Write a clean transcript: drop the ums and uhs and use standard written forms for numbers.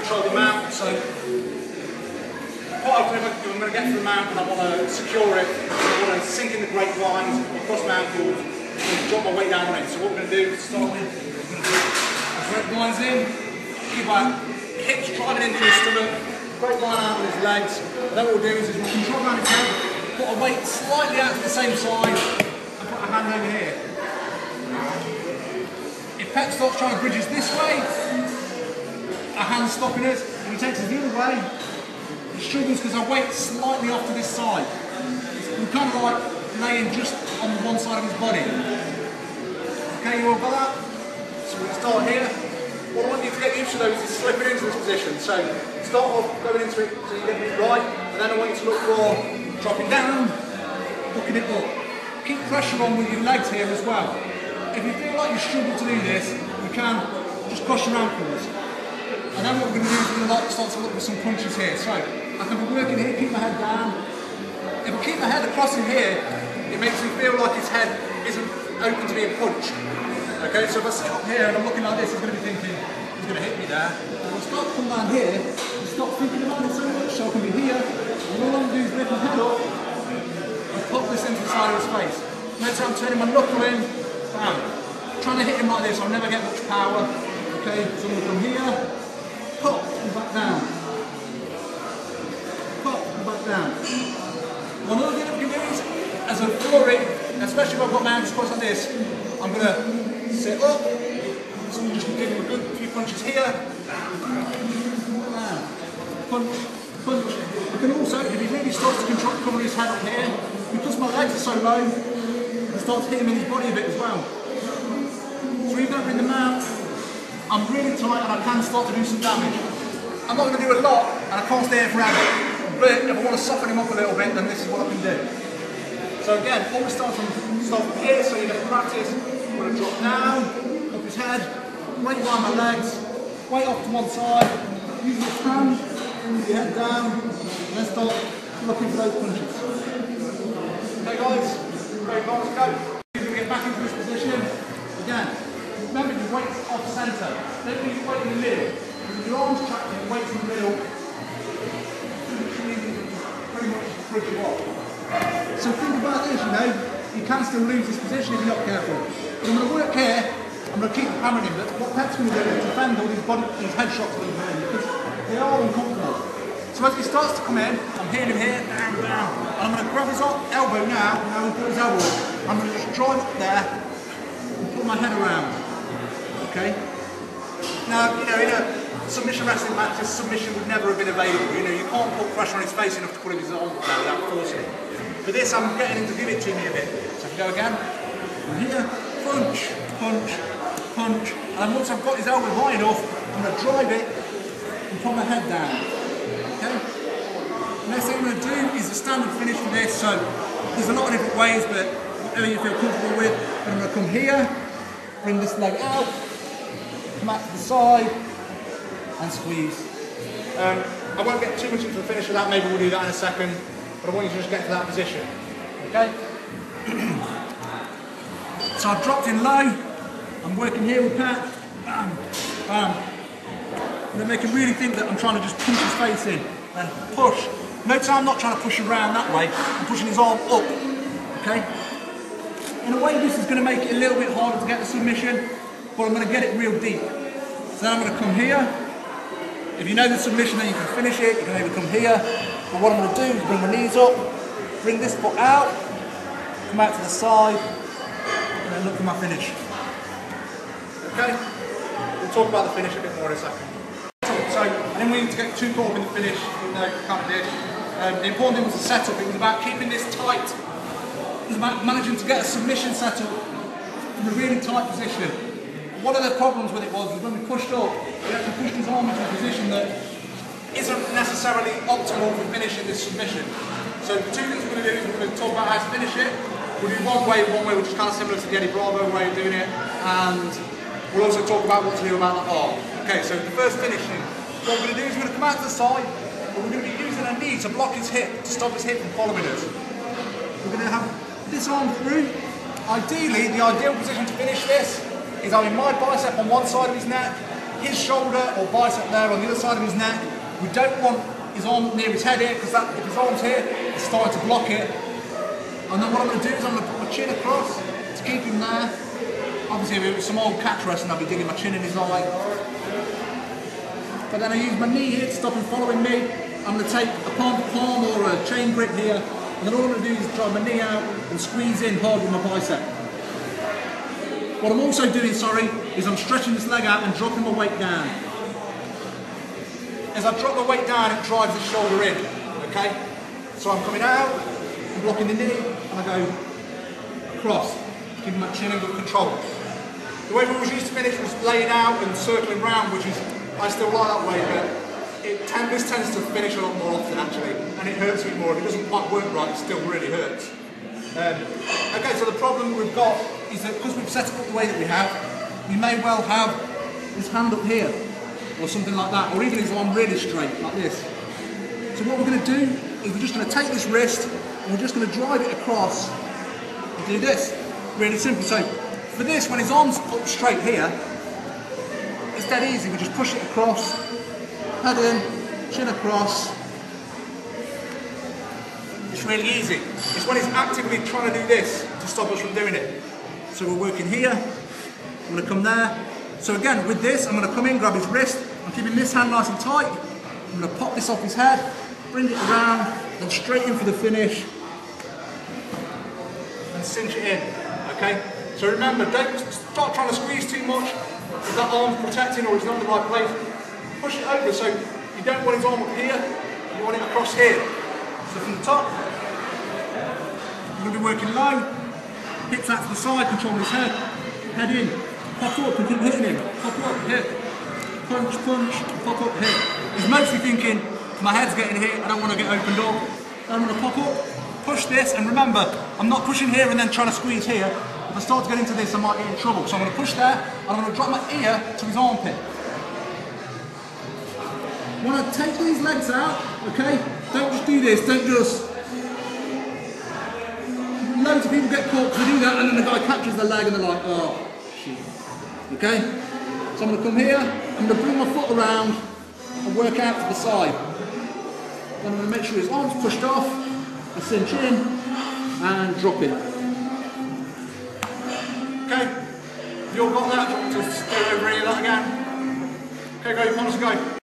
control the mount. So what I'm going to get to the mount and I want to secure it. I want to sink in the grapevines, across my ankles, and drop my weight down on it. So what we're going to do to start with, grapevines in, keep our hips driving into his stomach, grapevine out on his legs. And then what we'll do is we'll control around his head, put our weight slightly out to the same side, and put our hand over here. If Pep starts trying to bridge us this way, our hand's stopping us. If he takes us the other way, he struggles because our weight's slightly off to this side. We're kind of like laying just on one side of his body. Okay, you all got that? So we're going to start here. What I want you to get used to though is slipping into this position. So start off going into it so you get it right, and then I want you to look for dropping down, hooking it up. Keep pressure on with your legs here as well. If you feel like you struggle to do this, you can just cross your ankles. And then what we're going to do is we're going to start to look for some punches here. So I can be working here, keep my head down. If I keep my head across in here, it makes me feel like his head isn't open to being punched. Okay, so if I sit up here and I'm looking like this, he's going to be thinking, he's going to hit me there. If I start to come down here, and stop thinking about it so much, so I can be here, and all I'm going to do is lift my head up, and pop this into the side of his face. Notice I'm turning my knuckle in, bam. Trying to hit him like this, I'll never get much power. Okay, so I'm going to come here, pop, and back down. Pop, and back down. One other thing I can do is, as a flurry, especially if I've got my hands crossed like this, I'm going to sit up, so I'm just give him a good few punches here. Down. Punch, punch. I can also, if he really starts to cover his head up here, because my legs are so low, I start to hit him in his body a bit as well. So even over in the mount, I'm really tight and I can start to do some damage. I'm not going to do a lot and I can't stay here forever. But if I want to soften him up a little bit, then this is what I can do. So again, always start from here, so you get practice. I'm going to drop down, up his head, weight behind my legs, weight off to one side, use your hand, move your head down, and then start looking for those punches. Okay guys, great, let's go. You're going to get back into this position. Again, remember your weight's off centre. Don't leave your weight in the middle. With your arms trapped, your weight's in the middle. Pretty much bridge you off. So think about this, you know, you can still lose this position if you're not careful. But I'm going to work here, I'm going to keep hammering him, but what Pep's going to do is defend all these head shots that he's doing because they are uncomfortable. So as he starts to come in, I'm hitting him here, down, down. And I'm going to grab his elbow now I'm going to put his elbow up. I'm going to just drive up there and put my head around. Okay? Now, you know, in a submission wrestling match, this submission would never have been available. You know, you can't put pressure on his face enough to put his arm down without forcing it. For this, I'm getting him to give it to me a bit. So if you go again, I'm here, punch, punch, punch. And once I've got his elbow high enough, I'm going to drive it and put my head down. Okay? The next thing I'm going to do is the standard finish for this. So there's a lot of different ways, but whatever you feel comfortable with. And I'm going to come here, bring this leg out, come out to the side, and squeeze. I won't get too much into the finish of that, maybe we'll do that in a second, but I want you to just get to that position. Okay? So I've dropped in low, I'm working here with Pat, bam, bam. And then make him really think that I'm trying to just punch his face in, and push. Notice I'm not trying to push around that way, I'm pushing his arm up. Okay? In a way this is going to make it a little bit harder to get the submission, but I'm going to get it real deep. So then I'm going to come here. If you know the submission, then you can finish it. You can maybe come here. But what I'm going to do is bring my knees up, bring this foot out, come out to the side, and then look for my finish. Okay? We'll talk about the finish a bit more in a second. So, I didn't want you to get too caught up in the finish, even though you kind of did. The important thing was the setup. It was about keeping this tight. It was about managing to get a submission setup in a really tight position. One of the problems with it was when we pushed up, we actually pushed his arm into a position that isn't necessarily optimal for finishing this submission. So the two things we're going to do is we're going to talk about how to finish it. We'll do one way which is kind of similar to the Eddie Bravo way of doing it, and we'll also talk about what to do about the arm. Okay, so the first finishing, what we're going to do is we're going to come out to the side, but we're going to be using a knee to block his hip, to stop his hip from following us. We're going to have this arm through. Ideally, the ideal position to finish this is having my bicep on one side of his neck his shoulder or bicep there on the other side of his neck. We don't want his arm near his head here, because if his arm's here, it's starting to block it. And then what I'm going to do is I'm going to put my chin across to keep him there. Obviously, if it was some old catch wrestling, I'd be digging my chin in his eye. But then I use my knee here to stop him following me. I'm going to take a palm to palm or a chain grip here, and then all I'm going to do is drive my knee out and squeeze in hard with my bicep. What I'm also doing, is I'm stretching this leg out and dropping my weight down. As I drop my weight down, it drives the shoulder in, okay? So I'm coming out, I'm blocking the knee, and I go across, keeping my chin in good control. The way we always used to finish was laying out and circling round, which is, I still like that way, but this tends to finish a lot more often actually, and it hurts a bit more. If it doesn't quite work right, it still really hurts. Okay, so the problem we've got is that because we've set it up the way that we have, we may well have his hand up here, or something like that, or even his arm really straight, like this. So what we're going to do is we're just going to take this wrist, and we're just going to drive it across, and do this. Really simple. So for this, when his arm's up straight here, it's dead easy. We just push it across, head in, chin across. It's really easy. It's when he's actively trying to do this to stop us from doing it. So we're working here, I'm going to come there. So again, with this, I'm going to come in, grab his wrist, I'm keeping this hand nice and tight. I'm going to pop this off his head, bring it around, and straight in for the finish. And cinch it in, okay? So remember, don't start trying to squeeze too much. If that arm's protecting or it's not in the right place, push it over. So you don't want his arm up here, you want it across here. So from the top, you're going to be working low, hips out to the side, controlling his head in, pop up and keep hitting him, pop up, hit, punch, punch, pop up, hit. He's mostly thinking, my head's getting hit, I don't want to get opened up. I'm going to pop up, push this, and remember, I'm not pushing here and then trying to squeeze here. If I start to get into this, I might get in trouble. So I'm going to push there, and I'm going to drop my ear to his armpit. When I take these legs out, okay, don't just do this, don't just... Loads of people get caught because they do that and then the guy catches the leg and they're like, oh, shit. Okay? So I'm going to come here, I'm going to bring my foot around and work out to the side. Then I'm going to make sure his arm's pushed off, I cinch in and drop it. Okay? Have you all got that? Do you want to stay over any of that again? Okay, go, you want us to go?